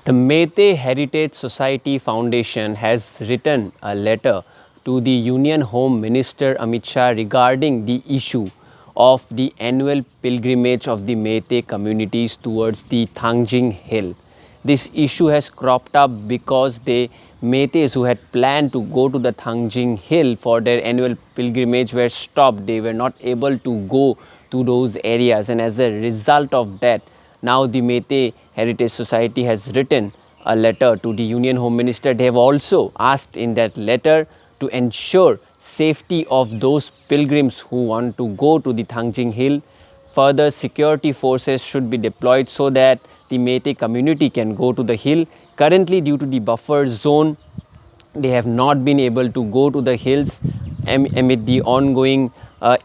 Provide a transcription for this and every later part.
The Meitei Heritage Society Foundation has written a letter to the Union Home Minister Amit Shah regarding the issue of the annual pilgrimage of the Meitei communities towards the Thangjing hill. This issue has cropped up because the Meiteis who had planned to go to the Thangjing hill for their annual pilgrimage were stopped. They were not able to go to those areas, and as a result of that, now the Meitei Heritage Society has written a letter to the Union Home Minister. They have also asked in that letter to ensure safety of those pilgrims who want to go to the Thangjing hill. Further security forces should be deployed so that the Meitei community can go to the hill. Currently, due to the buffer zone, they have not been able to go to the hills amid the ongoing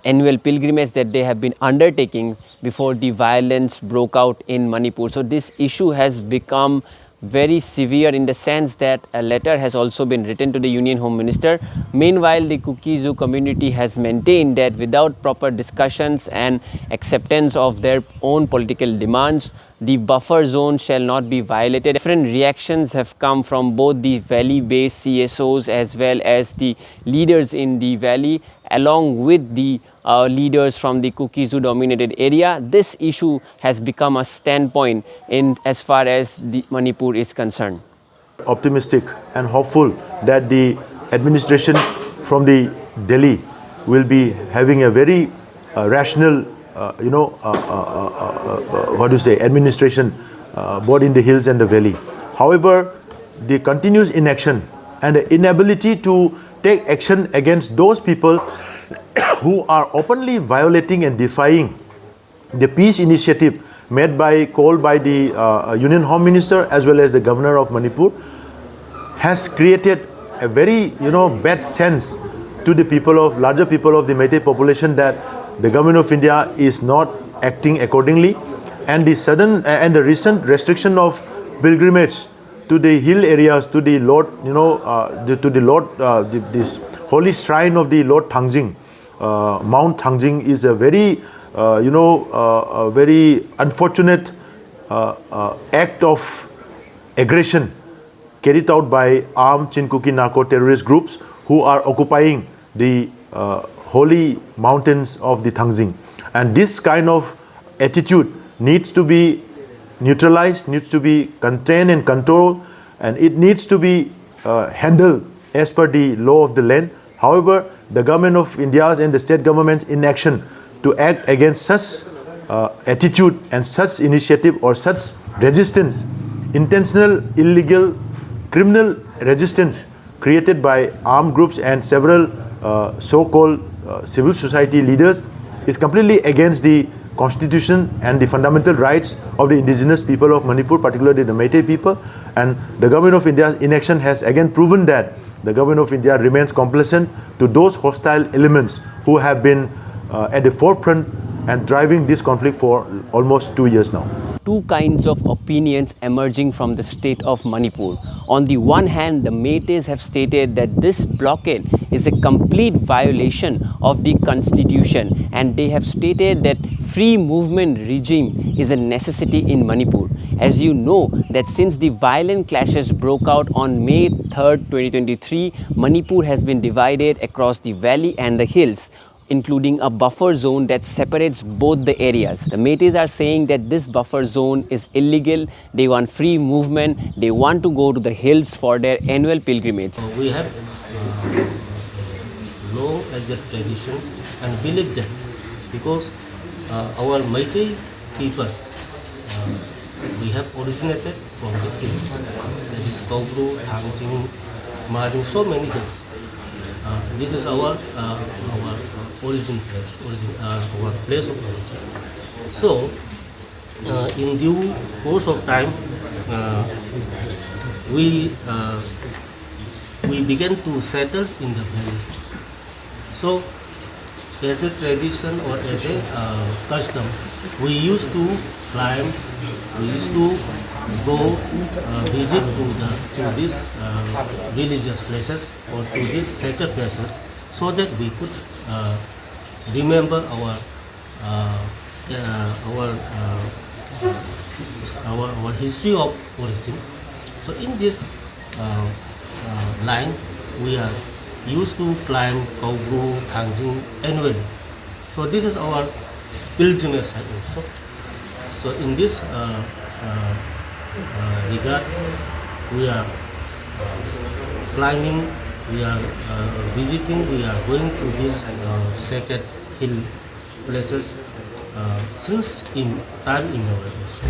annual pilgrimage that they have been undertaking before the violence broke out in Manipur. So this issue has become very severe in the sense that a letter has also been written to the Union Home Minister. Meanwhile, the Kuki-Zu community has maintained that without proper discussions and acceptance of their own political demands, the buffer zone shall not be violated. Different reactions have come from both the valley-based CSOs as well as the leaders in the valley, along with the leaders from the Kuki-Zu dominated area. This issue has become a standpoint in as far as the Manipur is concerned. Optimistic and hopeful that the administration from the Delhi will be having a very rational administration both in the hills and the valley. However, the continuous inaction and the inability to take action against those people who are openly violating and defying the peace initiative called by the Union Home Minister as well as the Governor of Manipur has created a very bad sense to the larger people of the Meitei population that the government of India is not acting accordingly, and the recent restriction of pilgrimage to the hill areas to the Lord, this holy shrine of the Lord Thangjing, Mount Thangjing, is a very very unfortunate act of aggression carried out by armed Chinkuki narco terrorist groups who are occupying the holy mountains of the Thangjing. And this kind of attitude needs to be neutralized, needs to be contained and controlled, and it needs to be handled as per the law of the land. However, the government of India and the state government's inaction to act against such attitude and such initiative or such resistance, intentional, illegal, criminal resistance created by armed groups and several so-called civil society leaders, is completely against the constitution and the fundamental rights of the indigenous people of Manipur, particularly the Meitei people. And the government of India's inaction has again proven that the government of India remains complacent to those hostile elements who have been at the forefront and driving this conflict for almost 2 years now. Two kinds of opinions emerging from the state of Manipur. On the one hand, the Meiteis have stated that this blockade is a complete violation of the constitution, and they have stated that free movement regime is a necessity in Manipur. As you know, that since the violent clashes broke out on May 3rd, 2023, Manipur has been divided across the valley and the hills, including a buffer zone that separates both the areas. The Meiteis are saying that this buffer zone is illegal. They want free movement. They want to go to the hills for their annual pilgrimage. We have long as a tradition and believe that because our Meitei people, we have originated from the hills. That is Kaubru, Thangjing, Marjing, so many hills. This is our origin place, our place of origin. So, in due course of time, we began to settle in the valley. So, as a tradition or as a custom, we used to climb, we used to go visit to these religious places or to these sacred places, so that we could remember our history of origin So in this line, we are used to climb Kaubru, Thangjing annually. So this is our pilgrimage site also. So in this regard, we are climbing, we are visiting, we are going to these sacred hill places since in time immemorial. So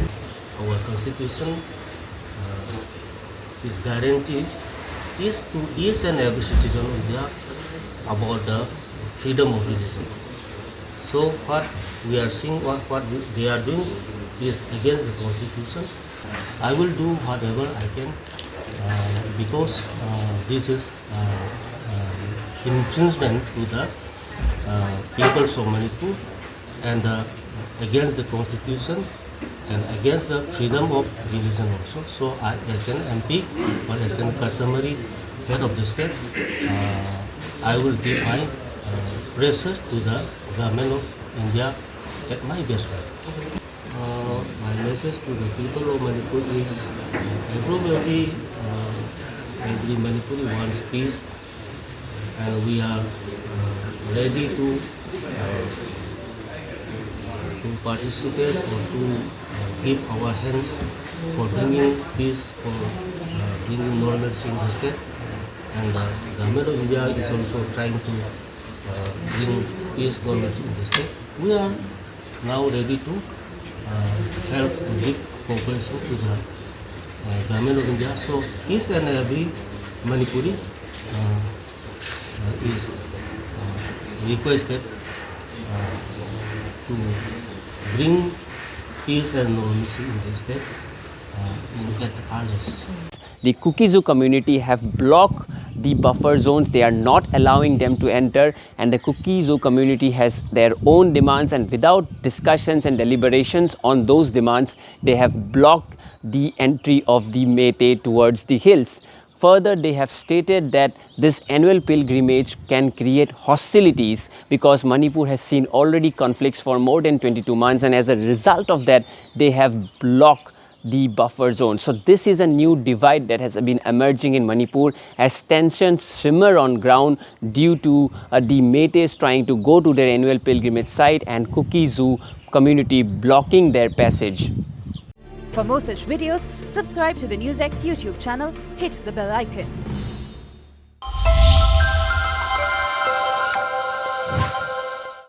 our constitution is guaranteed is to each and every citizen of India about the freedom of religion. So what we are seeing, what they are doing is against the constitution. I will do whatever I can because this is infringement to the peoples of Manipur and against the constitution and against the freedom of religion also. So I, as an MP or as a customary head of the state, I will give my pressure to the government of India at my best level. My message to the people of Manipur is everybody, every Manipuri wants peace, and we are ready to participate or to give our hands for bringing peace, for bringing normalcy in the state. And the government of India is also trying to bring peace, normalcy in the state. We are now ready to help to give cooperation to the government of India. So each and every Manipuri is requested to bring peace and normalcy in the state at the earliest. The Kuki-Zoo community have blocked the buffer zones. They are not allowing them to enter, and the Kuki-Zoo community has their own demands, and without discussions and deliberations on those demands, they have blocked the entry of the Meitei towards the hills. Further, they have stated that this annual pilgrimage can create hostilities because Manipur has seen already conflicts for more than 22 months, and as a result of that, they have blocked the buffer zone. So this is a new divide that has been emerging in Manipur as tensions simmer on ground due to the Meiteis trying to go to their annual pilgrimage site and Kuki-Zoo community blocking their passage. For more such videos, subscribe to the NewsX YouTube channel, hit the bell icon.